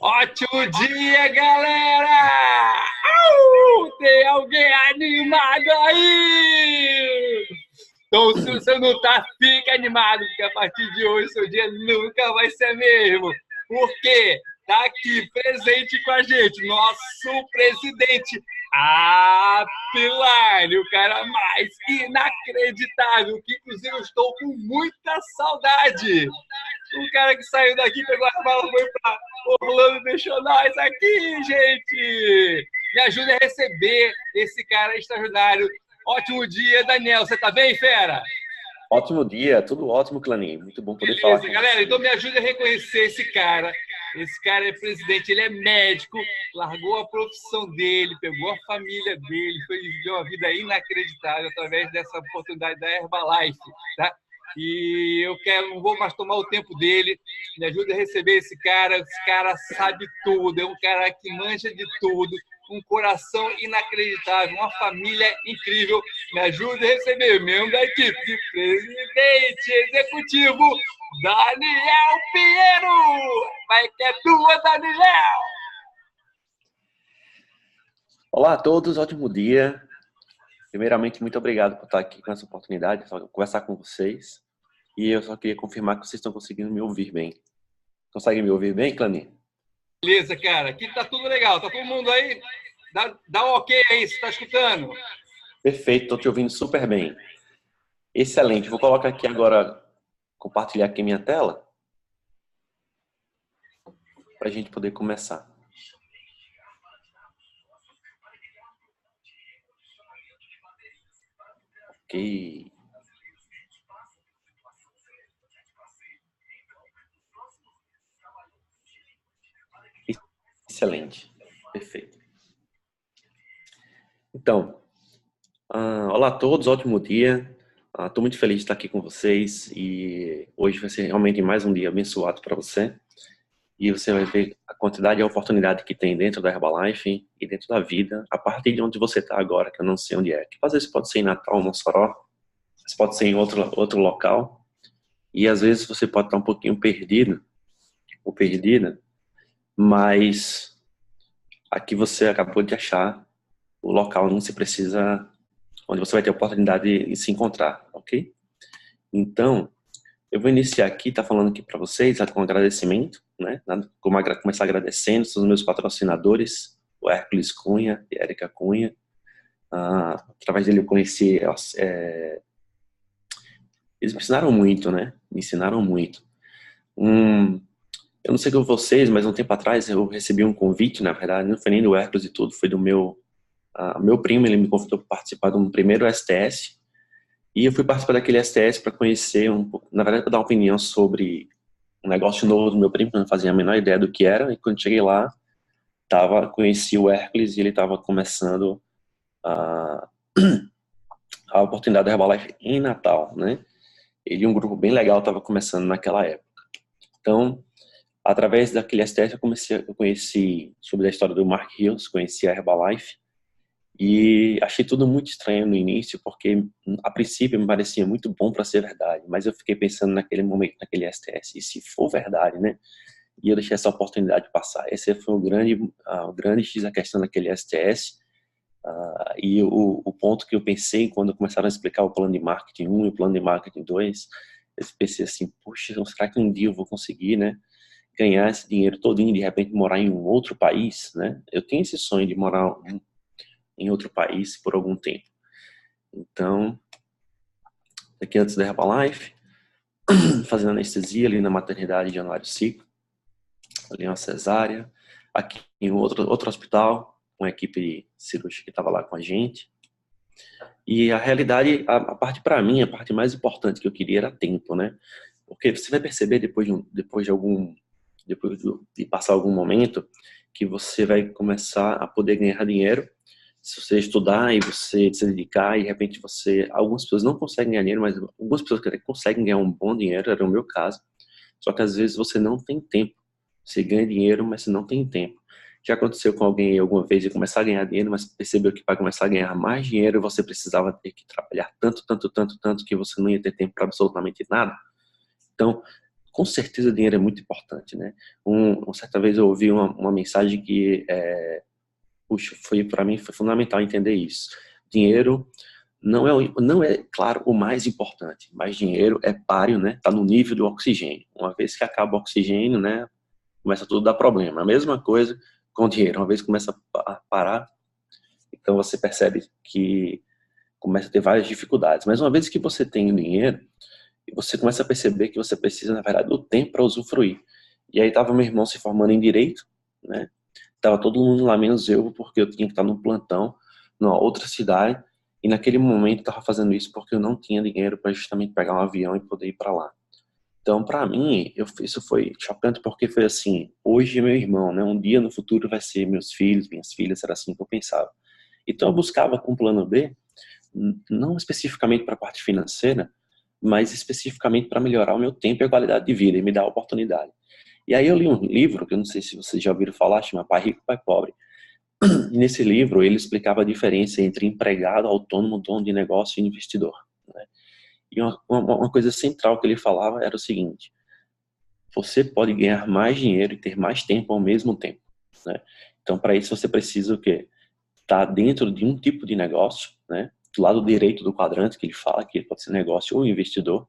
Ótimo dia, galera! Tem alguém animado aí? Então, se você não tá, fica animado, porque a partir de hoje seu dia nunca vai ser mesmo. Por quê? Tá aqui presente com a gente, nosso presidente, Pilani, o cara mais inacreditável, que inclusive eu estou com muita saudade. O cara que saiu daqui, pegou a bala, foi pra Orlando, deixou nós aqui, gente. Me ajude a receber esse cara extraordinário. Ótimo dia, Daniel. Você tá bem, fera? Ótimo dia, tudo ótimo, Claninho. Muito bom poder falar Beleza, com galera. você. Então me ajude a reconhecer esse cara. Esse cara é presidente, ele é médico, largou a profissão dele, pegou a família dele, foi viver uma vida inacreditável através dessa oportunidade da Herbalife, tá? E não vou mais tomar o tempo dele. Me ajude a receber esse cara. Esse cara sabe tudo, é um cara que manja de tudo, um coração inacreditável, uma família incrível. Me ajude a receber membro da equipe de presidente executivo, Daniel Pinheiro. Vai que é tua, Daniel! Olá a todos, ótimo dia. Primeiramente, muito obrigado por estar aqui com essa oportunidade de conversar com vocês. E eu só queria confirmar que vocês estão conseguindo me ouvir bem. Conseguem me ouvir bem, Claninho? Beleza, cara. Aqui tá tudo legal. Tá todo mundo aí? Dá um ok aí, você tá escutando? Perfeito, estou te ouvindo super bem. Excelente, vou colocar aqui agora, compartilhar aqui minha tela, para a gente poder começar. Ok. Excelente, perfeito. Então, olá a todos, ótimo dia. Estou muito feliz de estar aqui com vocês e hoje vai ser realmente mais um dia abençoado para você. E você vai ver a quantidade de oportunidade que tem dentro da Herbalife e dentro da vida, a partir de onde você está agora, que eu não sei onde é. Que às vezes pode ser em Natal, Mossoró, às vezes pode ser em outro local, e às vezes você pode estar um pouquinho perdido ou perdida, mas aqui você acabou de achar o local onde você precisa, onde você vai ter a oportunidade de se encontrar, ok? Então, eu vou iniciar aqui, tá falando aqui para vocês, com agradecimento, né? Começar agradecendo os meus patrocinadores, o Hércules Cunha e Érica Cunha. Através dele eu conheci, eles me ensinaram muito, né? Me ensinaram muito. Eu não sei com vocês, mas um tempo atrás eu recebi um convite, na verdade, não foi nem do Hércules e tudo, foi do meu primo, ele me convidou para participar de um primeiro STS. E eu fui participar daquele STS para conhecer um pouco, na verdade, para dar uma opinião sobre um negócio novo do meu primo, que eu não fazia a menor ideia do que era, e quando cheguei lá, conheci o Hércules e ele estava começando a, a oportunidade da Herbalife em Natal, né? Ele e um grupo bem legal estava começando naquela época. Então, através daquele STS, eu conheci sobre a história do Mark Hills, conheci a Herbalife, e achei tudo muito estranho no início, porque a princípio me parecia muito bom para ser verdade, mas eu fiquei pensando naquele momento, naquele STS, e se for verdade, né? E eu deixei essa oportunidade passar. Esse foi o grande X da questão daquele STS. E o ponto que eu pensei quando começaram a explicar o plano de marketing 1 e o plano de marketing 2, eu pensei assim, poxa, será que um dia eu vou conseguir, né, ganhar esse dinheiro todinho e de repente morar em um outro país, né? Eu tenho esse sonho de morar em outro país por algum tempo. Então, aqui antes da Herbalife, fazendo anestesia ali na maternidade de Januário 5, ali uma cesárea, aqui em outro hospital, uma equipe cirúrgica que estava lá com a gente. E a realidade, a parte para mim, a parte mais importante que eu queria era tempo, né? Porque você vai perceber depois de passar algum momento que você vai começar a poder ganhar dinheiro se você estudar e você se dedicar e de repente algumas pessoas não conseguem ganhar dinheiro, mas algumas pessoas que conseguem ganhar um bom dinheiro, era o meu caso. Só que às vezes você não tem tempo. Você ganha dinheiro, mas você não tem tempo. Já aconteceu com alguém alguma vez de começar a ganhar dinheiro, mas percebeu que para começar a ganhar mais dinheiro você precisava ter que trabalhar tanto que você não ia ter tempo para absolutamente nada? Então, com certeza dinheiro é muito importante, né? Certa vez eu ouvi uma mensagem que, puxa, para mim foi fundamental entender isso. Dinheiro não é, claro, o mais importante, mas dinheiro é páreo, né? Tá no nível do oxigênio. Uma vez que acaba o oxigênio, né? Começa tudo a dar problema. A mesma coisa com dinheiro. Uma vez que começa a parar, então você percebe que começa a ter várias dificuldades. Mas uma vez que você tem o dinheiro, você começa a perceber que você precisa, na verdade, do tempo para usufruir. E aí tava meu irmão se formando em Direito, né? Tava todo mundo lá, menos eu, porque eu tinha que estar num plantão, numa outra cidade, e naquele momento eu tava fazendo isso porque eu não tinha dinheiro para justamente pegar um avião e poder ir para lá. Então, para mim, isso foi chocante porque foi assim, hoje é meu irmão, né? Um dia no futuro vai ser meus filhos, minhas filhas, era assim que eu pensava. Então, eu buscava com um plano B, não especificamente para a parte financeira, mas especificamente para melhorar o meu tempo e a qualidade de vida e me dar a oportunidade. E aí eu li um livro, que eu não sei se vocês já ouviram falar, chama Pai Rico, Pai Pobre. E nesse livro ele explicava a diferença entre empregado, autônomo, dono de negócio e investidor, né? E uma coisa central que ele falava era o seguinte: você pode ganhar mais dinheiro e ter mais tempo ao mesmo tempo, né? Então, para isso você precisa o quê? Estar dentro de um tipo de negócio, né? Do lado direito do quadrante que ele fala, que pode ser negócio ou investidor.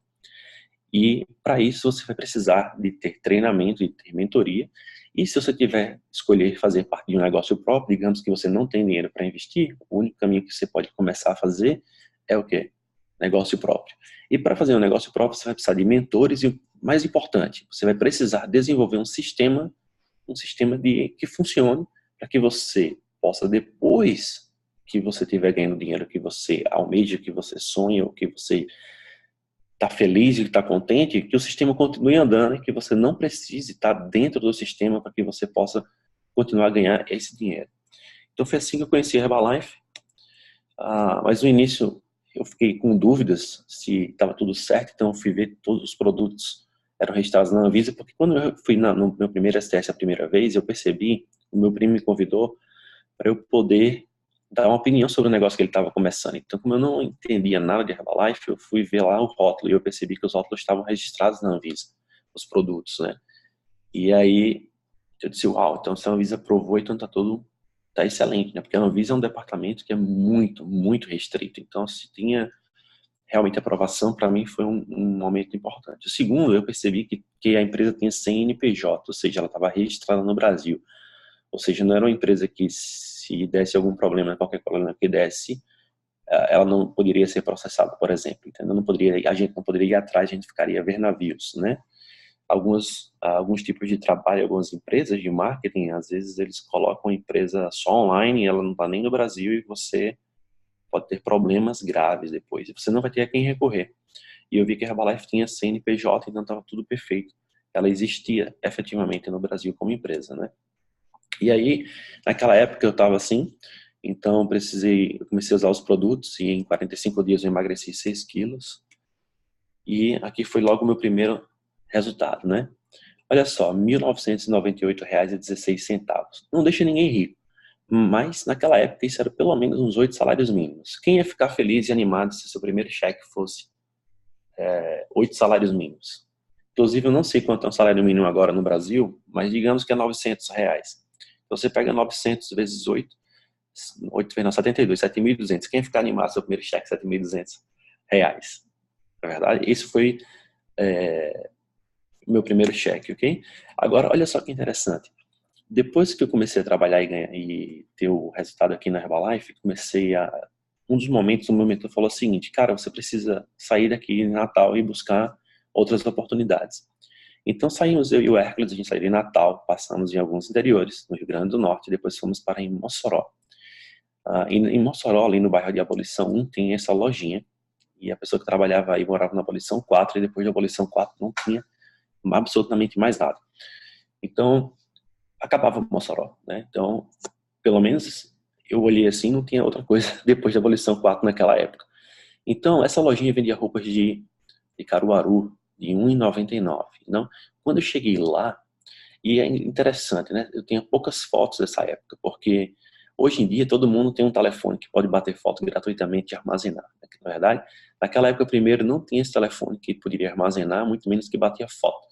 E para isso você vai precisar de ter treinamento e ter mentoria. E se você tiver escolher fazer parte de um negócio próprio, digamos que você não tem dinheiro para investir, o único caminho que você pode começar a fazer é o quê? Negócio próprio. E para fazer um negócio próprio, você vai precisar de mentores e, o mais importante, você vai precisar desenvolver um sistema que funcione para que você possa, depois que você tiver ganhando dinheiro que você almeja, que você sonha, ou que você está feliz e está contente, que o sistema continue andando e que você não precise estar dentro do sistema para que você possa continuar a ganhar esse dinheiro. Então foi assim que eu conheci a Herbalife. Mas no início eu fiquei com dúvidas se estava tudo certo, então eu fui ver todos os produtos eram registrados na Anvisa, porque quando eu fui no meu primeiro STS a primeira vez, eu percebi, o meu primo me convidou para eu poder dar uma opinião sobre o negócio que ele estava começando. Então, como eu não entendia nada de Herbalife, eu fui ver lá o rótulo e eu percebi que os rótulos estavam registrados na Anvisa, os produtos, né? E aí eu disse, uau, então se a Anvisa aprovou, então tá excelente, né? Porque a Anvisa é um departamento que é muito, muito restrito. Então, se tinha realmente aprovação, para mim foi um momento importante. O segundo, eu percebi que a empresa tinha CNPJ, ou seja, ela estava registrada no Brasil. Ou seja, não era uma empresa que, se desse algum problema, qualquer problema que desse, ela não poderia ser processada, por exemplo. Entendeu? A gente não poderia ir atrás, a gente ficaria a ver navios, né? Alguns tipos de trabalho, algumas empresas de marketing, às vezes eles colocam a empresa só online, ela não está nem no Brasil e você pode ter problemas graves depois. Você não vai ter a quem recorrer. E eu vi que a Herbalife tinha CNPJ, então estava tudo perfeito. Ela existia efetivamente no Brasil como empresa, né? E aí, naquela época eu estava assim, então eu comecei a usar os produtos e em 45 dias eu emagreci 6 quilos. E aqui foi logo o meu primeiro resultado, né? Olha só, R$ 1.998,16. Não deixa ninguém rico. Mas naquela época isso era pelo menos uns 8 salários mínimos. Quem ia ficar feliz e animado se seu primeiro cheque fosse 8 salários mínimos? Inclusive eu não sei quanto é um salário mínimo agora no Brasil, mas digamos que é R$ 900. Então você pega 900 vezes 8 vezes não, 72, 7.200. Quem ia ficar animado se seu primeiro cheque R$ 7.200? Na verdade, isso foi meu primeiro cheque, ok? Agora, olha só que interessante. Depois que eu comecei a trabalhar e ter o resultado aqui na Herbalife, um dos momentos, o meu mentor falou o seguinte: cara, você precisa sair daqui em Natal e buscar outras oportunidades. Então saímos, eu e o Hércules, a gente saiu de Natal, passamos em alguns interiores, no Rio Grande do Norte, depois fomos para em Mossoró. Em Mossoró, ali no bairro de Abolição 1, tem essa lojinha, e a pessoa que trabalhava aí morava na Abolição 4, e depois da Abolição 4 não tinha absolutamente mais nada. Então, acabava Mossoró, né? Então, pelo menos eu olhei assim, não tinha outra coisa depois da Abolição 4 naquela época. Então, essa lojinha vendia roupas de Caruaru, de R$ 1,99. Então, quando eu cheguei lá, e é interessante, né? Eu tenho poucas fotos dessa época, porque hoje em dia todo mundo tem um telefone que pode bater foto gratuitamente e armazenar. Na verdade, naquela época, primeiro, não tinha esse telefone que poderia armazenar, muito menos que batia foto.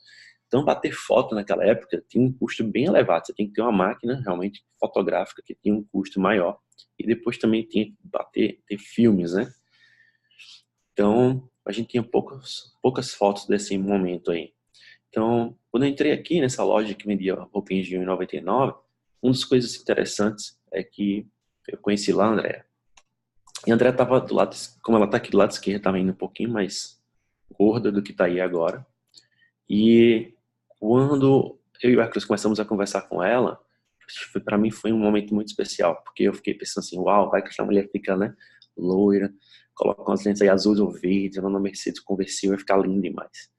Então, bater foto naquela época tinha um custo bem elevado. Você tem que ter uma máquina realmente fotográfica que tinha um custo maior. E depois também tinha que ter filmes, né? Então, a gente tinha poucas fotos desse momento aí. Então, quando eu entrei aqui nessa loja que vendia roupinhas de R$1,99, uma das coisas interessantes é que eu conheci lá a Andrea. E a Andrea estava do lado, como ela está aqui do lado esquerdo, estava indo um pouquinho mais gorda do que está aí agora. E quando eu e o Hercules começamos a conversar com ela, para mim foi um momento muito especial, porque eu fiquei pensando assim, uau, vai que essa mulher fica, né, loira, coloca umas lentes aí azuis ou verdes, ela na Mercedes conversível, vai ficar linda demais.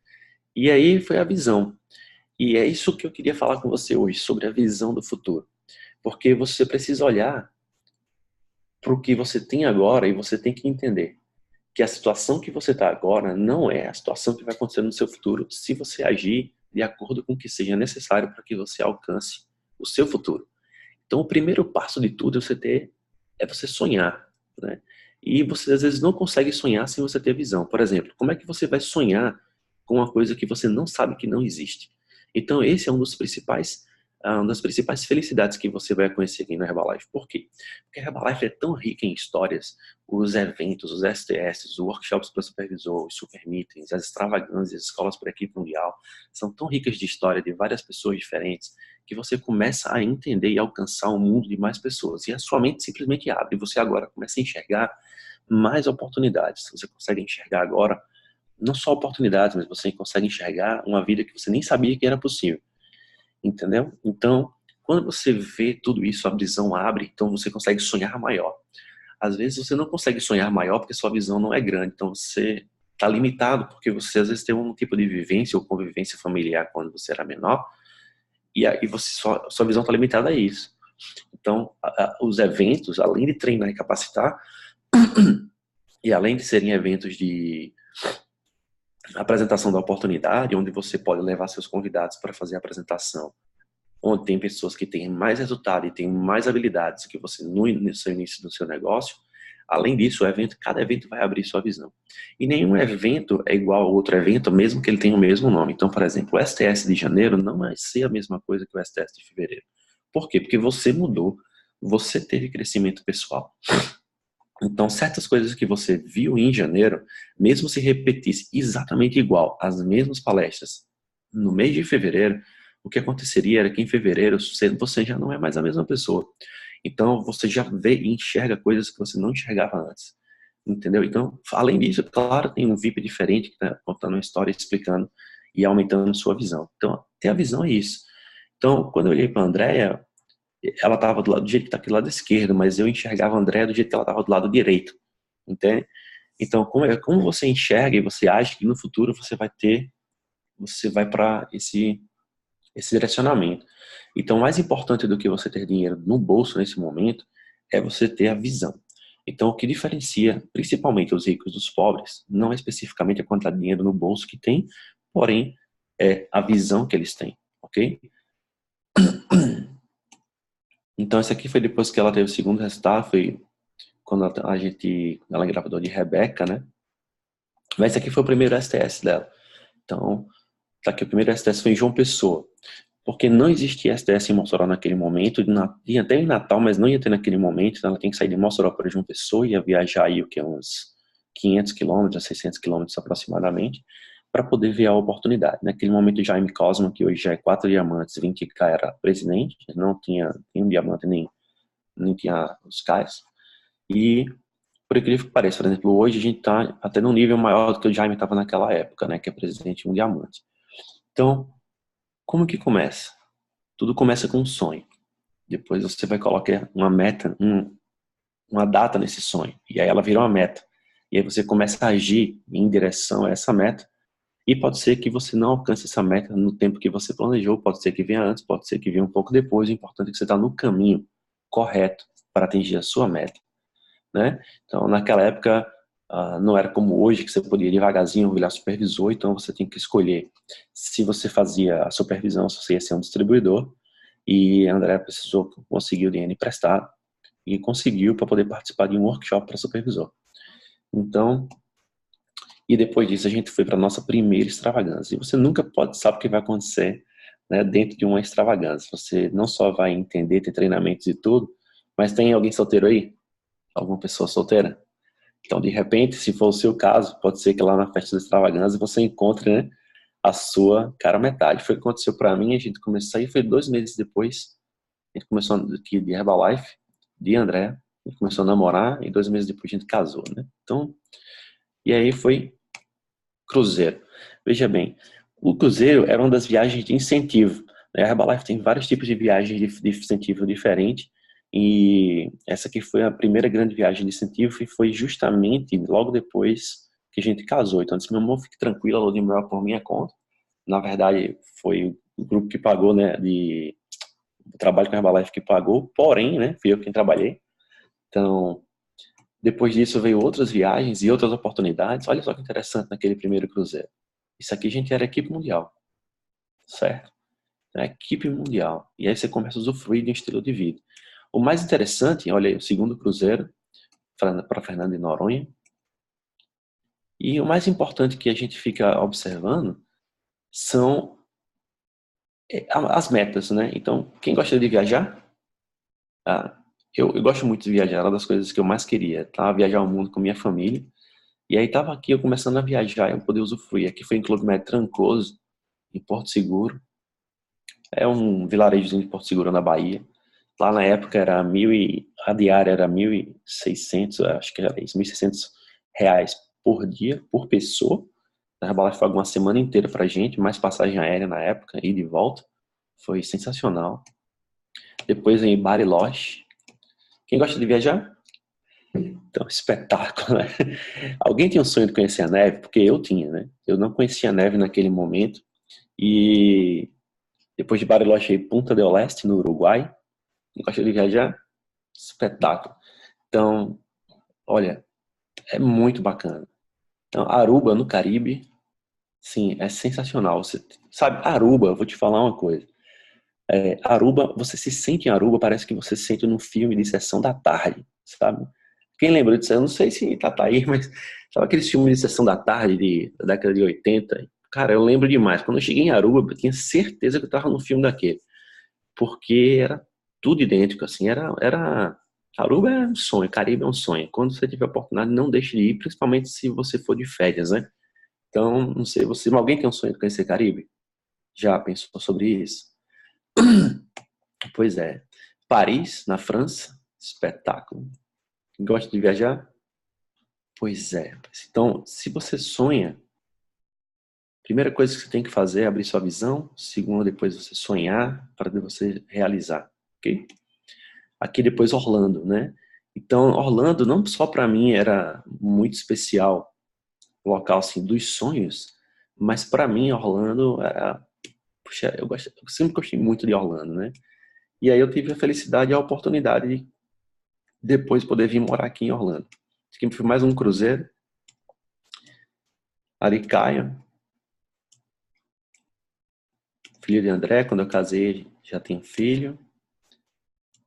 E aí foi a visão. E é isso que eu queria falar com você hoje, sobre a visão do futuro. Porque você precisa olhar para o que você tem agora e você tem que entender que a situação que você está agora não é a situação que vai acontecer no seu futuro se você agir de acordo com o que seja necessário para que você alcance o seu futuro. Então, o primeiro passo de tudo é você sonhar, né? E você às vezes não consegue sonhar sem você ter visão. Por exemplo, como é que você vai sonhar com uma coisa que você não sabe que não existe? Então, esse é uma das principais felicidades que você vai conhecer aqui no Herbalife. Por quê? Porque a Herbalife é tão rica em histórias, os eventos, os STS, os workshops para supervisor, os super meetings, as extravagâncias, as escolas por equipe mundial, são tão ricas de história de várias pessoas diferentes que você começa a entender e alcançar o mundo de mais pessoas. E a sua mente simplesmente abre. E você agora começa a enxergar mais oportunidades. Você consegue enxergar agora não só oportunidades, mas você consegue enxergar uma vida que você nem sabia que era possível. Entendeu? Então, quando você vê tudo isso, a visão abre, então você consegue sonhar maior. Às vezes você não consegue sonhar maior porque sua visão não é grande, então você está limitado porque você às vezes tem um tipo de vivência ou convivência familiar quando você era menor e aí sua visão está limitada a isso. Então, os eventos, além de treinar e capacitar, e além de serem eventos de apresentação da oportunidade, onde você pode levar seus convidados para fazer a apresentação, onde tem pessoas que têm mais resultado e têm mais habilidades que você no seu início do seu negócio. Além disso, cada evento vai abrir sua visão. E nenhum evento é igual ao outro evento, mesmo que ele tenha o mesmo nome. Então, por exemplo, o STS de janeiro não vai ser a mesma coisa que o STS de fevereiro. Por quê? Porque você mudou, você teve crescimento pessoal. Então, certas coisas que você viu em janeiro, mesmo se repetisse exatamente igual, as mesmas palestras, no mês de fevereiro, o que aconteceria era que em fevereiro você já não é mais a mesma pessoa. Então, você já vê e enxerga coisas que você não enxergava antes. Entendeu? Então, além disso, claro, tem um VIP diferente que está contando uma história, explicando e aumentando sua visão. Então, ter a visão é isso. Então, quando eu olhei para a Andrea, ela estava do jeito que está aqui do lado esquerdo, mas eu enxergava a Andrea do jeito que ela estava do lado direito, entende? Então, como você enxerga e você acha que no futuro você vai para esse direcionamento. Então, mais importante do que você ter dinheiro no bolso nesse momento é você ter a visão. Então, o que diferencia principalmente os ricos dos pobres não é especificamente a quantidade de dinheiro no bolso que tem, porém é a visão que eles têm, ok? Então, essa aqui foi depois que ela teve o segundo resultado, foi quando ela engravidou de Rebeca, né? Mas esse aqui foi o primeiro STS dela. Então, tá aqui, o primeiro STS foi em João Pessoa. Porque não existia STS em Mossoró naquele momento, tinha até em Natal, mas não ia ter naquele momento, então ela tem que sair de Mossoró para João Pessoa, ia viajar aí, uns 500 quilômetros, 600 quilômetros aproximadamente, para poder ver a oportunidade. Naquele momento, o Jaime Cosma, que hoje já é 4 diamantes, 20K, era presidente, não tinha nenhum diamante, nem tinha os Ks. E, por incrível que pareça, por exemplo, hoje a gente está até num nível maior do que o Jaime estava naquela época, né, que é presidente de um diamante. Então, como que começa? Tudo começa com um sonho. Depois você vai colocar uma meta, uma data nesse sonho. E aí ela vira uma meta. E aí você começa a agir em direção a essa meta. E pode ser que você não alcance essa meta no tempo que você planejou. Pode ser que venha antes, pode ser que venha um pouco depois. O importante é que você está no caminho correto para atingir a sua meta, né? Então, naquela época, não era como hoje, que você podia devagarzinho virar supervisor. Então, você tem que escolher se você fazia a supervisão, se você ia ser um distribuidor. E a Andrea precisou conseguir o dinheiro emprestado e conseguiu para poder participar de um workshop para supervisor. Então, E depois disso a gente foi para nossa primeira extravagância. E você nunca sabe o que vai acontecer, né, dentro de uma extravagância. Você não só vai entender, ter treinamentos e tudo, mas tem alguém solteiro aí? Alguma pessoa solteira? Então, de repente, se for o seu caso, pode ser que lá na festa da extravagância você encontre, né, a sua cara metade. Foi o que aconteceu para mim, a gente começou aí, foi 2 meses depois, a gente começou aqui de Herbalife, de André, a gente começou a namorar e 2 meses depois a gente casou, né? Então, e aí foi cruzeiro. Veja bem, o cruzeiro era uma das viagens de incentivo, né? A Herbalife tem vários tipos de viagens de incentivo diferentes, e essa aqui foi a primeira grande viagem de incentivo e foi justamente logo depois que a gente casou. Então, eu disse, meu amor, fique tranquilo, a lua de mel por minha conta. Na verdade, foi o grupo que pagou, né, o trabalho com a Herbalife que pagou, porém, né, fui eu quem trabalhei. Então, depois disso veio outras viagens e outras oportunidades. Olha só que interessante naquele primeiro cruzeiro. Isso aqui a gente era equipe mundial, certo? É equipe mundial. E aí você começa a usufruir de um estilo de vida. O mais interessante, olha aí, o segundo cruzeiro para Fernando de Noronha. E o mais importante que a gente fica observando são as metas, né? Então, quem gosta de viajar? Ah, eu gosto muito de viajar, era uma das coisas que eu mais queria, tá? Viajar o mundo com minha família. E aí tava aqui eu começando a viajar, eu poder usufruir. Aqui foi em Clube Med Trancoso, em Porto Seguro. É um vilarejozinho de Porto Seguro, na Bahia. Lá na época era a diária era 1.600, acho que era isso, R$ 1.600 por dia, por pessoa. A Herbalife pagou uma semana inteira pra gente, mais passagem aérea na época, ida e de volta. Foi sensacional. Depois em Bariloche. Quem gosta de viajar? Então, espetáculo, né? Alguém tinha um sonho de conhecer a neve? Porque eu tinha, né? Eu não conhecia a neve naquele momento. E depois de Bariloche, aí, Punta del Este, no Uruguai. Quem gosta de viajar? Espetáculo. Então, olha, é muito bacana. Então, Aruba, no Caribe, sim, é sensacional. Você, sabe, Aruba, eu vou te falar uma coisa. Aruba, você se sente em Aruba, parece que você se sente num filme de sessão da tarde, sabe? Quem lembra disso? Eu não sei se tá aí, mas sabe aqueles filmes de sessão da tarde da década de 80? Cara, eu lembro demais. Quando eu cheguei em Aruba, eu tinha certeza que eu tava num filme daquele. Porque era tudo idêntico, assim. Aruba é um sonho, Caribe é um sonho. Quando você tiver a oportunidade, não deixe de ir, principalmente se você for de férias, né? Então, não sei, alguém tem um sonho de conhecer Caribe? Já pensou sobre isso? Pois é. Paris, na França, espetáculo. Gosta de viajar? Pois é. Então, se você sonha, primeira coisa que você tem que fazer é abrir sua visão. Segunda, depois você sonhar para você realizar, ok? Aqui depois Orlando, né? Então, Orlando não só para mim era muito especial, o local assim dos sonhos, mas para mim Orlando era, puxa, eu sempre gostei muito de Orlando, né? E aí eu tive a felicidade e a oportunidade de depois poder vir morar aqui em Orlando. Aqui foi mais um cruzeiro, Aricaia, filho de André, quando eu casei já tem filho.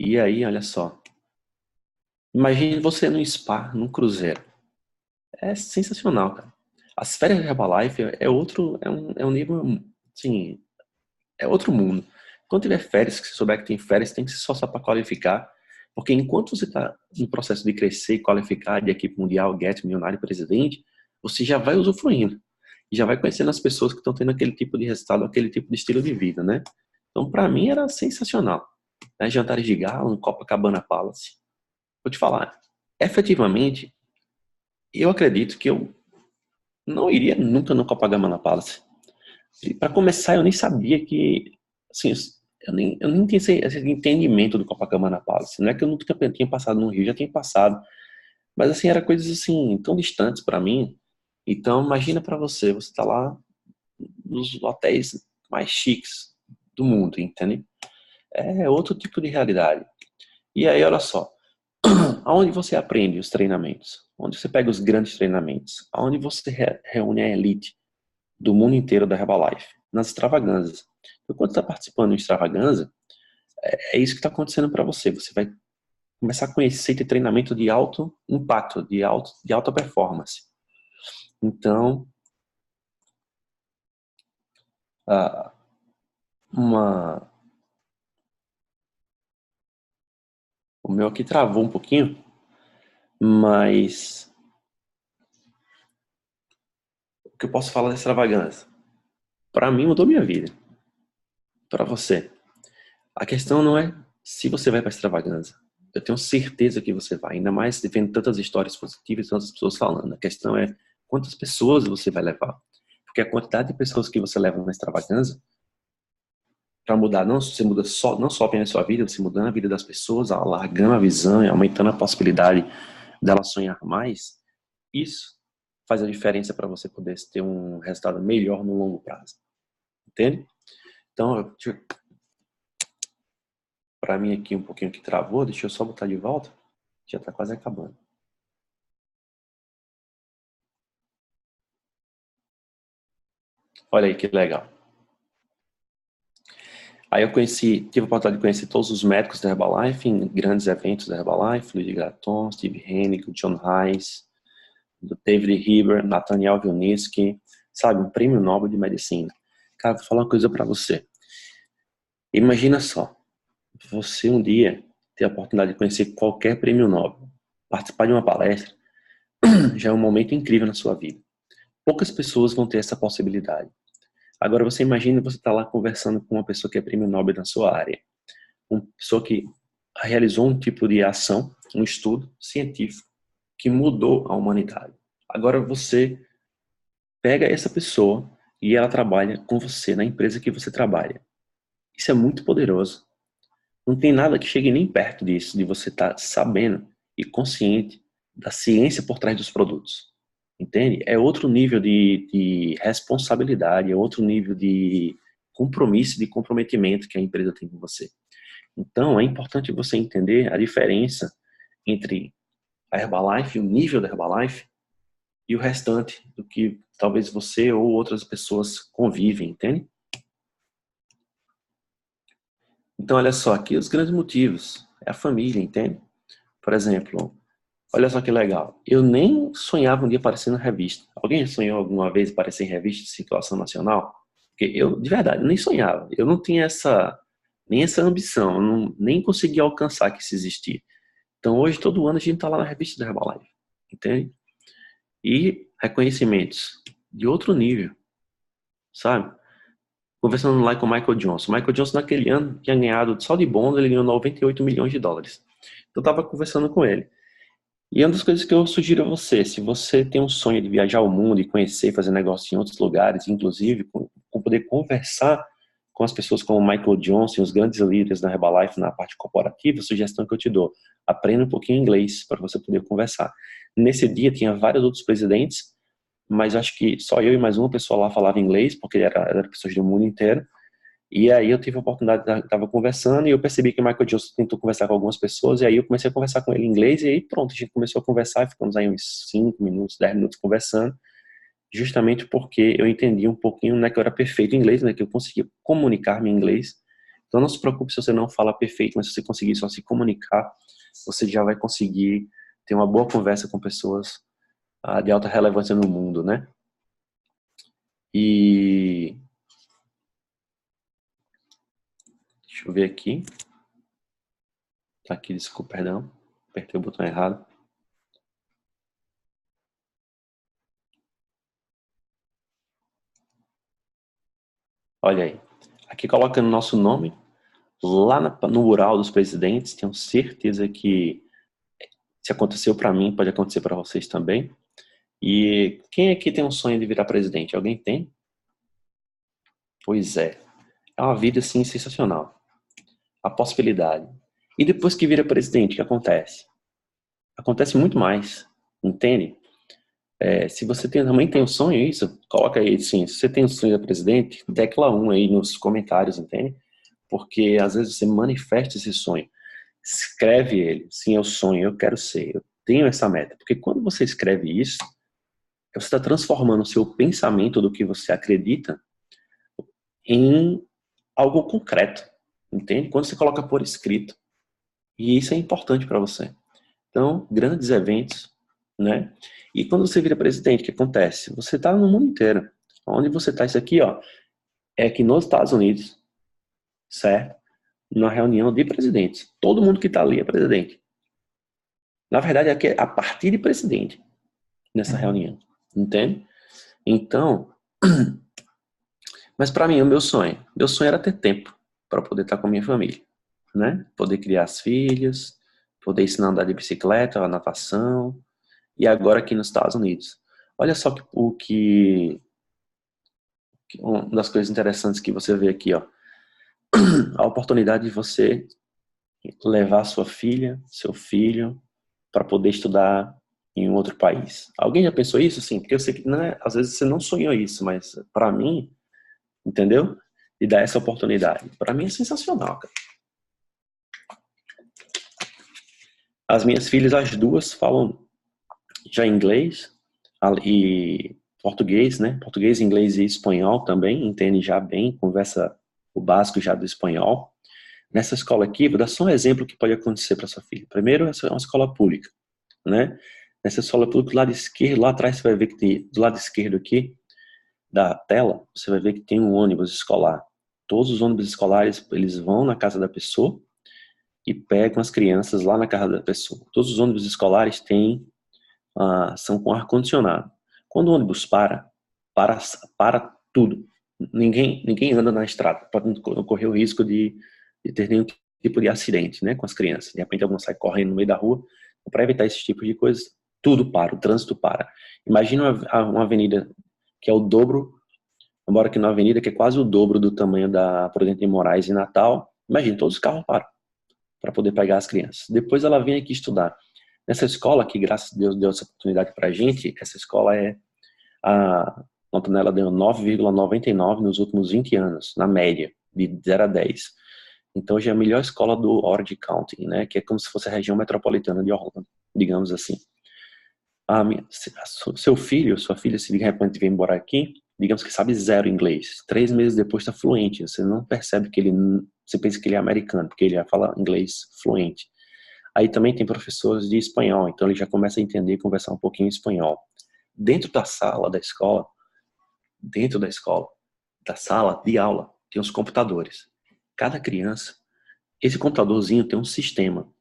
E aí, olha só, imagine você num spa, num cruzeiro. É sensacional, cara. As férias de Herbalife é um nível, assim, é outro mundo. Quando tiver férias, que você souber que tem férias, tem que se esforçar para qualificar, porque enquanto você está no processo de crescer e qualificar de equipe mundial, Get, milionário, presidente, você já vai usufruindo. E já vai conhecendo as pessoas que estão tendo aquele tipo de resultado, aquele tipo de estilo de vida, né? Então, para mim, era sensacional. Né? Jantares de gala no Copacabana Palace. Vou te falar, efetivamente, eu acredito que eu não iria nunca no Copacabana Palace. Para começar, eu nem sabia que, assim, eu nem tinha esse entendimento do Copacabana Palace. Não é que eu nunca tinha passado no Rio, já tinha passado, mas assim, era coisas assim tão distantes para mim. Então, imagina para você tá lá nos hotéis mais chiques do mundo, entende? É outro tipo de realidade. E aí, olha só, aonde você aprende os treinamentos? Onde você pega os grandes treinamentos? Aonde você reúne a elite do mundo inteiro da Herbalife? Nas extravagâncias. Então, quando você está participando de uma extravagância, é isso que está acontecendo para você. Você vai começar a conhecer de treinamento de alto impacto, de alta performance. Então, ah, o meu aqui travou um pouquinho, mas o que eu posso falar da extravagância? Para mim, mudou minha vida. Para você. A questão não é se você vai para extravagância. Eu tenho certeza que você vai, ainda mais vendo tantas histórias positivas e tantas pessoas falando. A questão é quantas pessoas você vai levar. Porque a quantidade de pessoas que você leva na extravagância, para mudar, não, você muda só, não só apenas a sua vida, você mudando a vida das pessoas, alargando a visão e aumentando a possibilidade dela sonhar mais, isso faz a diferença para você poder ter um resultado melhor no longo prazo. Entende? Então, para mim aqui um pouquinho que travou, deixa eu só botar de volta. Já está quase acabando. Olha aí que legal. Aí eu tive a oportunidade de conhecer todos os médicos da Herbalife em grandes eventos da Herbalife, Luiz Graton, Steve Hennick, John Hayes, do David Heber, Nathaniel Wilnitzki, sabe, um prêmio Nobel de Medicina. Cara, vou falar uma coisa para você. Imagina só, você um dia ter a oportunidade de conhecer qualquer prêmio Nobel, participar de uma palestra, já é um momento incrível na sua vida. Poucas pessoas vão ter essa possibilidade. Agora você imagina você estar lá conversando com uma pessoa que é prêmio Nobel na sua área. Uma pessoa que realizou um tipo de ação, um estudo científico que mudou a humanidade. Agora você pega essa pessoa e ela trabalha com você na empresa que você trabalha. Isso é muito poderoso. Não tem nada que chegue nem perto disso, de você estar sabendo e consciente da ciência por trás dos produtos. Entende? É outro nível de responsabilidade, é outro nível de compromisso, de comprometimento que a empresa tem com você. Então, é importante você entender a diferença entre a Herbalife, o nível da Herbalife, e o restante do que talvez você ou outras pessoas convivem, entende? Então, olha só, aqui os grandes motivos. É a família, entende? Por exemplo, olha só que legal. Eu nem sonhava um dia aparecer na revista. Alguém já sonhou alguma vez aparecer em revista de situação nacional? Porque eu, de verdade, nem sonhava. Eu não tinha nem essa ambição. Eu não, nem conseguia alcançar que isso existia. Então, hoje, todo ano, a gente está lá na revista da Herbalife. Entende? E reconhecimentos de outro nível, sabe? Conversando lá com o Michael Johnson. O Michael Johnson, naquele ano, tinha ganhado, só de bônus, ele ganhou 98 milhões de dólares. Eu estava conversando com ele. E uma das coisas que eu sugiro a você, se você tem um sonho de viajar ao mundo e conhecer, fazer negócio em outros lugares, inclusive com poder conversar com as pessoas como o Michael Johnson, os grandes líderes da Herbalife na parte corporativa, a sugestão que eu te dou, aprenda um pouquinho inglês para você poder conversar. Nesse dia tinha vários outros presidentes, mas acho que só eu e mais uma pessoa lá falava inglês, porque era pessoas do mundo inteiro. E aí eu tive a oportunidade, estava conversando e eu percebi que o Michael Johnson tentou conversar com algumas pessoas, e aí eu comecei a conversar com ele em inglês, e aí pronto, a gente começou a conversar e ficamos aí uns 5 minutos, 10 minutos conversando, justamente porque eu entendi um pouquinho, né, que eu era perfeito em inglês, né, que eu conseguia comunicar-me em inglês. Então não se preocupe se você não fala perfeito, mas se você conseguir só se comunicar, você já vai conseguir ter uma boa conversa com pessoas de alta relevância no mundo, né? E deixa eu ver aqui. Tá aqui, desculpa, perdão. Apertei o botão errado. Olha aí. Aqui colocando nosso nome lá no mural dos presidentes. Tenho certeza que se aconteceu para mim, pode acontecer para vocês também. E quem aqui tem um sonho de virar presidente? Alguém tem? Pois é. É uma vida assim sensacional. A possibilidade. E depois que vira presidente, o que acontece? Acontece muito mais. Entende? Se você também tem um sonho, isso, coloca aí, sim, se você tem um sonho de presidente, tecla 1 aí nos comentários, entende? Porque às vezes você manifesta esse sonho, escreve ele, sim, eu sonho, eu quero ser, eu tenho essa meta. Porque quando você escreve isso, você está transformando o seu pensamento do que você acredita em algo concreto, entende? Quando você coloca por escrito, e isso é importante para você. Então, grandes eventos, né? E quando você vira presidente, o que acontece? Você está no mundo inteiro. Onde você está, isso aqui, ó, é que nos Estados Unidos, certo? Na reunião de presidentes. Todo mundo que está ali é presidente. Na verdade, aqui é a partir de presidente nessa reunião, entende? Então, mas para mim, o meu sonho era ter tempo para poder estar com a minha família, né? Poder criar as filhas, poder ensinar a andar de bicicleta, a natação, e agora aqui nos Estados Unidos. Olha só uma das coisas interessantes que você vê aqui, ó, a oportunidade de você levar sua filha, seu filho, para poder estudar em um outro país. Alguém já pensou isso? Sim, porque eu sei que não é, às vezes você não sonhou isso, mas para mim, entendeu? E dar essa oportunidade. Para mim é sensacional, cara. As minhas filhas, as duas, falam já inglês e português, né? Português, inglês e espanhol também, entende já bem, conversa o básico já do espanhol. Nessa escola aqui, vou dar só um exemplo que pode acontecer para sua filha. Primeiro, essa é uma escola pública, né? Nessa escola pública, do lado esquerdo, lá atrás você vai ver que tem, do lado esquerdo aqui da tela, você vai ver que tem um ônibus escolar. Todos os ônibus escolares, eles vão na casa da pessoa e pegam as crianças lá na casa da pessoa. Todos os ônibus escolares são com ar-condicionado. Quando o ônibus para tudo. Ninguém anda na estrada, pode não correr o risco de ter nenhum tipo de acidente, né, com as crianças. De repente alguém sai correndo no meio da rua. Para evitar esse tipo de coisa, tudo para, o trânsito para. Imagina uma avenida que é o dobro, embora que na avenida que é quase o dobro do tamanho da Prudente de Moraes em Natal. Imagina, todos os carros param para poder pegar as crianças. Depois ela vem aqui estudar. Nessa escola, que graças a Deus deu essa oportunidade para a gente, essa escola a nota nela deu 9,99 nos últimos 20 anos, na média, de 0 a 10. Então, hoje é a melhor escola do Orange County, né, que é como se fosse a região metropolitana de Orlando, digamos assim. Seu filho, sua filha, se de repente vem embora aqui, digamos que sabe zero inglês, 3 meses depois está fluente, você não percebe você pensa que ele é americano, porque ele já fala inglês fluente. Aí também tem professores de espanhol, então ele já começa a entender e conversar um pouquinho espanhol. Dentro da sala da escola, da sala de aula, tem os computadores. Cada criança, esse computadorzinho tem um sistema.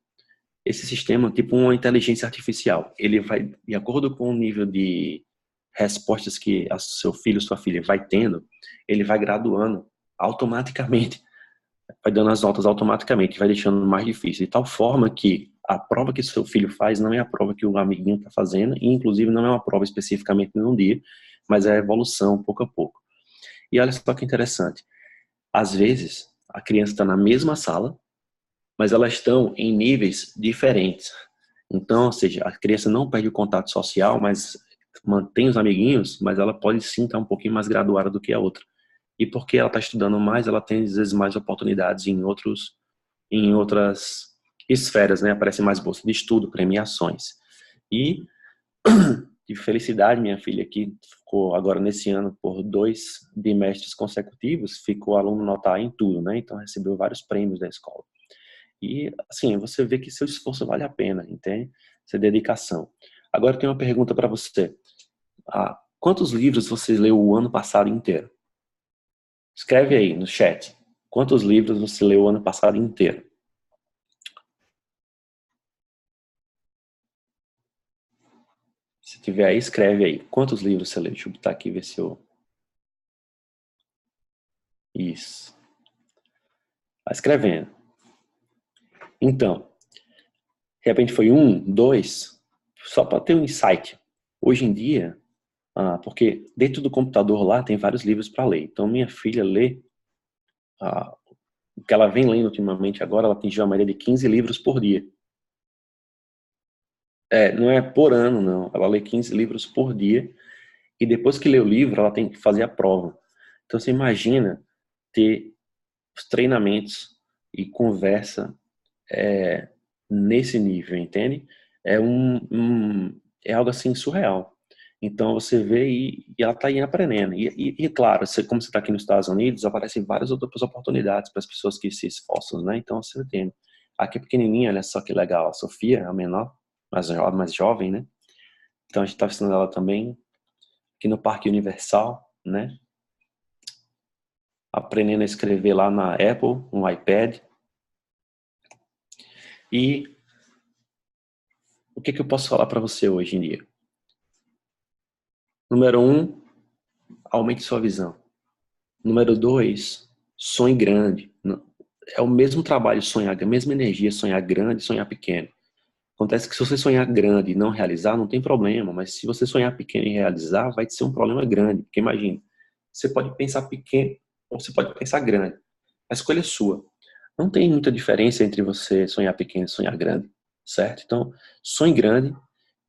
Esse sistema é tipo uma inteligência artificial. Ele vai, de acordo com o nível de respostas que seu filho, sua filha vai tendo, ele vai graduando automaticamente, vai dando as notas automaticamente, vai deixando mais difícil, de tal forma que a prova que seu filho faz não é a prova que o amiguinho está fazendo, e inclusive não é uma prova especificamente num dia, mas é a evolução, pouco a pouco. E olha só que interessante, às vezes a criança está na mesma sala, mas elas estão em níveis diferentes. Então, ou seja, a criança não perde o contato social, mas mantém os amiguinhos, mas ela pode sim estar um pouquinho mais graduada do que a outra. E porque ela está estudando mais, ela tem às vezes mais oportunidades em outras esferas, né? Aparecem mais bolsas de estudo, premiações. E de felicidade, minha filha aqui ficou agora nesse ano por 2 bimestres consecutivos, ficou aluno nota A em tudo, né? Então recebeu vários prêmios da escola. E assim, você vê que seu esforço vale a pena, entende? Essa dedicação. Agora eu tenho uma pergunta para você. Quantos livros você leu o ano passado inteiro? Escreve aí no chat. Quantos livros você leu o ano passado inteiro? Se tiver aí, escreve aí. Quantos livros você leu? Deixa eu botar aqui e ver se eu... Isso. Vai escrevendo. Então, de repente foi 1, 2, só para ter um insight. Hoje em dia, porque dentro do computador lá tem vários livros para ler. Então, minha filha lê, o que ela vem lendo ultimamente agora, ela atingiu a média de 15 livros por dia. Não é por ano, não. Ela lê 15 livros por dia. E depois que lê o livro, ela tem que fazer a prova. Então, você imagina ter os treinamentos e conversa nesse nível, entende? É algo assim surreal. Então você vê e ela está aí aprendendo. E claro, como você está aqui nos Estados Unidos, aparecem várias outras oportunidades para as pessoas que se esforçam, né? Então você tem. Aqui é pequenininha, olha só que legal. A Sofia, a menor, mais jovem, né? Então a gente está ensinando ela também aqui no Parque Universal, né? Aprendendo a escrever lá na Apple, no iPad. E o que eu posso falar para você hoje em dia? Número 1, aumente sua visão. Número 2, sonhe grande. É o mesmo trabalho sonhar, a mesma energia sonhar grande e sonhar pequeno. Acontece que se você sonhar grande e não realizar, não tem problema, mas se você sonhar pequeno e realizar, vai ser um problema grande. Porque imagina, você pode pensar pequeno ou você pode pensar grande. A escolha é sua. Não tem muita diferença entre você sonhar pequeno e sonhar grande, certo? Então, sonhe grande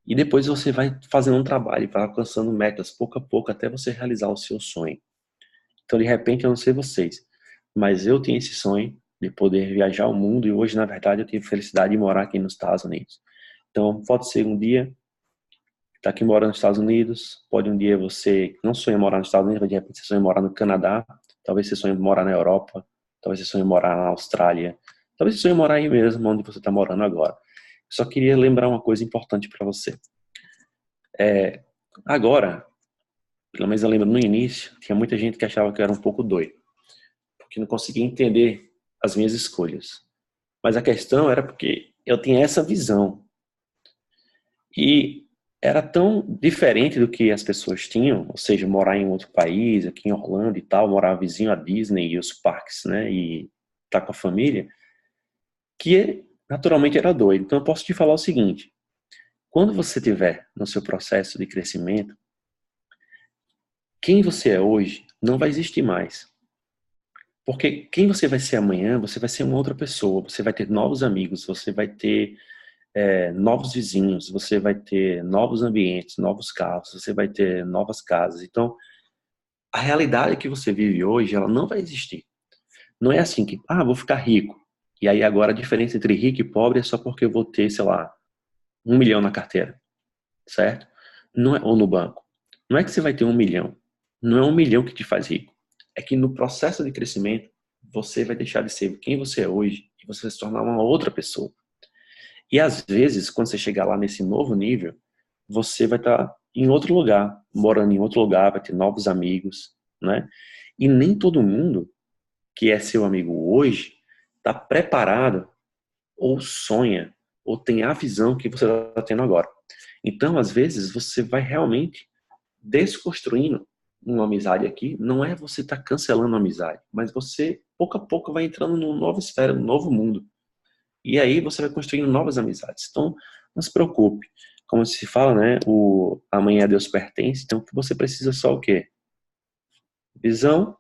e depois você vai fazendo um trabalho, vai alcançando metas pouco a pouco até você realizar o seu sonho. Então, de repente, eu não sei vocês, mas eu tenho esse sonho de poder viajar o mundo e hoje, na verdade, eu tenho felicidade de morar aqui nos Estados Unidos. Então, pode ser um dia estar aqui morando nos Estados Unidos, pode um dia você não sonha morar nos Estados Unidos, mas de repente você sonha morar no Canadá, talvez você sonhe morar na Europa, talvez você sonhe morar na Austrália, talvez você sonhe morar aí mesmo, onde você está morando agora. Só queria lembrar uma coisa importante para você. Agora, pelo menos eu lembro no início, tinha muita gente que achava que eu era um pouco doido, porque não conseguia entender as minhas escolhas. Mas a questão era porque eu tinha essa visão. E era tão diferente do que as pessoas tinham, ou seja, morar em outro país, aqui em Orlando e tal, morar vizinho à Disney e os parques, né, e estar com a família, que naturalmente era doido. Então eu posso te falar o seguinte, quando você estiver no seu processo de crescimento, quem você é hoje não vai existir mais. Porque quem você vai ser amanhã, você vai ser uma outra pessoa, você vai ter novos amigos, você vai ter novos vizinhos, você vai ter novos ambientes, novos carros, você vai ter novas casas. Então, a realidade que você vive hoje, ela não vai existir. Não é assim que, vou ficar rico. E aí agora a diferença entre rico e pobre é só porque eu vou ter, sei lá, 1 milhão na carteira, certo? Não é, ou no banco. Não é que você vai ter 1 milhão. Não é 1 milhão que te faz rico. É que no processo de crescimento, você vai deixar de ser quem você é hoje e você vai se tornar uma outra pessoa. E às vezes, quando você chegar lá nesse novo nível, você vai estar em outro lugar, morando em outro lugar, vai ter novos amigos, né? E nem todo mundo que é seu amigo hoje está preparado ou sonha ou tem a visão que você está tendo agora. Então, às vezes, você vai realmente desconstruindo uma amizade aqui. Não é você estar cancelando a amizade, mas você, pouco a pouco, vai entrando numa nova esfera, num novo mundo. E aí você vai construindo novas amizades. Então, não se preocupe. Como se fala, né? O amanhã a Deus pertence. Então, você precisa só o quê? Visão,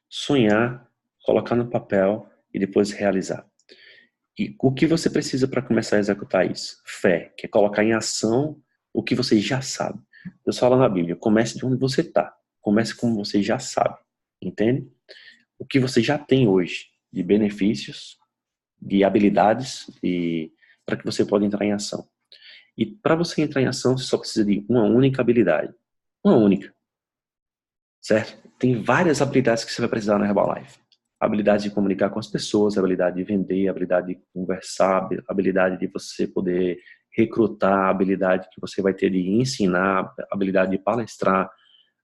sonhar, colocar no papel e depois realizar. E o que você precisa para começar a executar isso? Fé, que é colocar em ação o que você já sabe. Deus fala na Bíblia, comece de onde você está. Comece como você já sabe. Entende? O que você já tem hoje de benefícios, de habilidades, para que você possa entrar em ação. E para você entrar em ação, você só precisa de uma única habilidade. Uma única. Certo? Tem várias habilidades que você vai precisar na Herbalife. Habilidade de comunicar com as pessoas, habilidade de vender, habilidade de conversar, habilidade de você poder recrutar, habilidade que você vai ter de ensinar, habilidade de palestrar,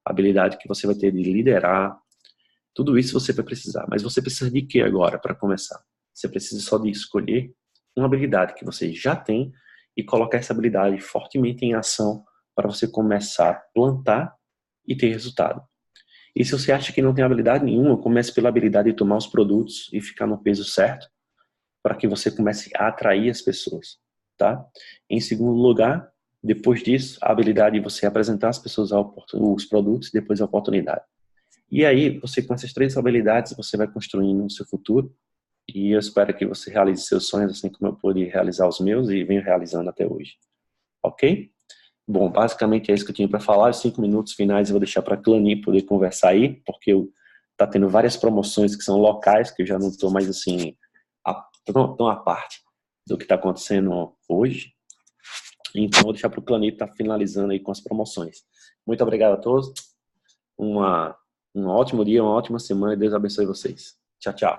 habilidade que você vai ter de liderar. Tudo isso você vai precisar. Mas você precisa de quê agora para começar? Você precisa só de escolher uma habilidade que você já tem e colocar essa habilidade fortemente em ação para você começar a plantar e ter resultado. E se você acha que não tem habilidade nenhuma, comece pela habilidade de tomar os produtos e ficar no peso certo para que você comece a atrair as pessoas, tá? Em segundo lugar, depois disso, a habilidade de você apresentar às pessoas os produtos e depois a oportunidade. E aí, você com essas 3 habilidades, você vai construindo o seu futuro. E eu espero que você realize seus sonhos, assim como eu pude realizar os meus e venho realizando até hoje. Ok? Bom, basicamente é isso que eu tinha para falar. Os 5 minutos finais eu vou deixar para a Clani poder conversar aí, porque tá tendo várias promoções que são locais, que eu já não estou mais assim, tão à parte do que está acontecendo hoje. Então, vou deixar para o Clani estar finalizando aí com as promoções. Muito obrigado a todos. Um ótimo dia, uma ótima semana e Deus abençoe vocês. Tchau, tchau.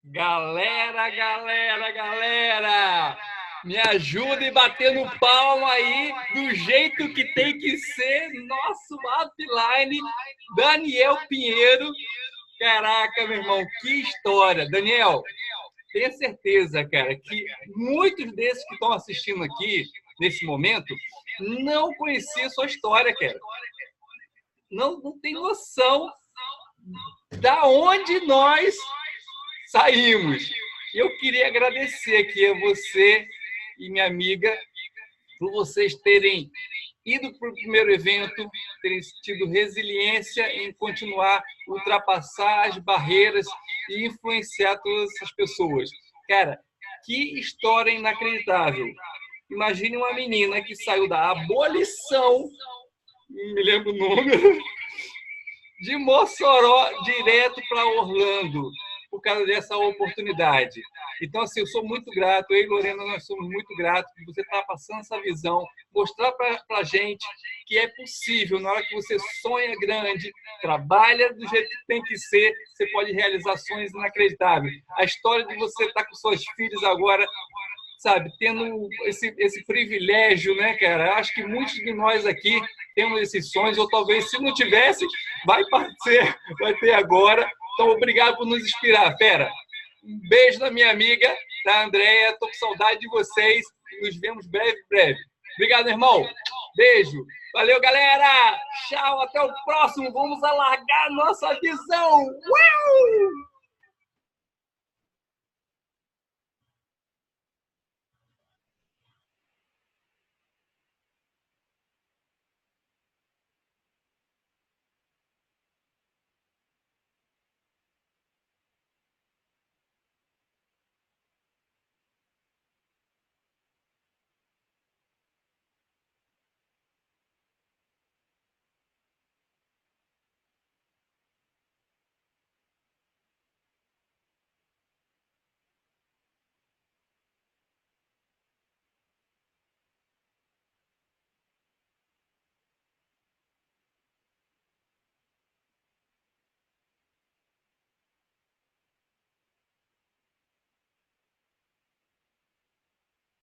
Galera, galera, galera! Me ajuda e batendo palma aí, do jeito que tem que ser, nosso upline, Daniel Pinheiro. Caraca, meu irmão, que história. Daniel, tenha certeza, cara, que muitos desses que estão assistindo aqui, nesse momento, não conheciam sua história, cara. Não tem noção da onde nós saímos. Eu queria agradecer aqui a você e minha amiga por vocês terem ido para o primeiro evento, terem tido resiliência em continuar, ultrapassar as barreiras e influenciar todas essas pessoas. Cara, que história inacreditável. Imagine uma menina que saiu da abolição, não me lembro o número, de Mossoró direto para Orlando, por causa dessa oportunidade. Então, assim, eu sou muito grato, eu e Lorena, nós somos muito gratos por você estar passando essa visão, mostrar para a gente que é possível, na hora que você sonha grande, trabalha do jeito que tem que ser, você pode realizar sonhos inacreditáveis. A história de você estar com suas filhas agora, sabe, tendo esse privilégio, né, cara? Eu acho que muitos de nós aqui temos esses sonhos, ou talvez, se não tivesse, vai ter agora. Então, obrigado por nos inspirar, fera. Um beijo da minha amiga, da Andréia. Estou com saudade de vocês. Nos vemos breve. Obrigado, irmão. Beijo. Valeu, galera. Tchau, até o próximo. Vamos alargar nossa visão. Uau!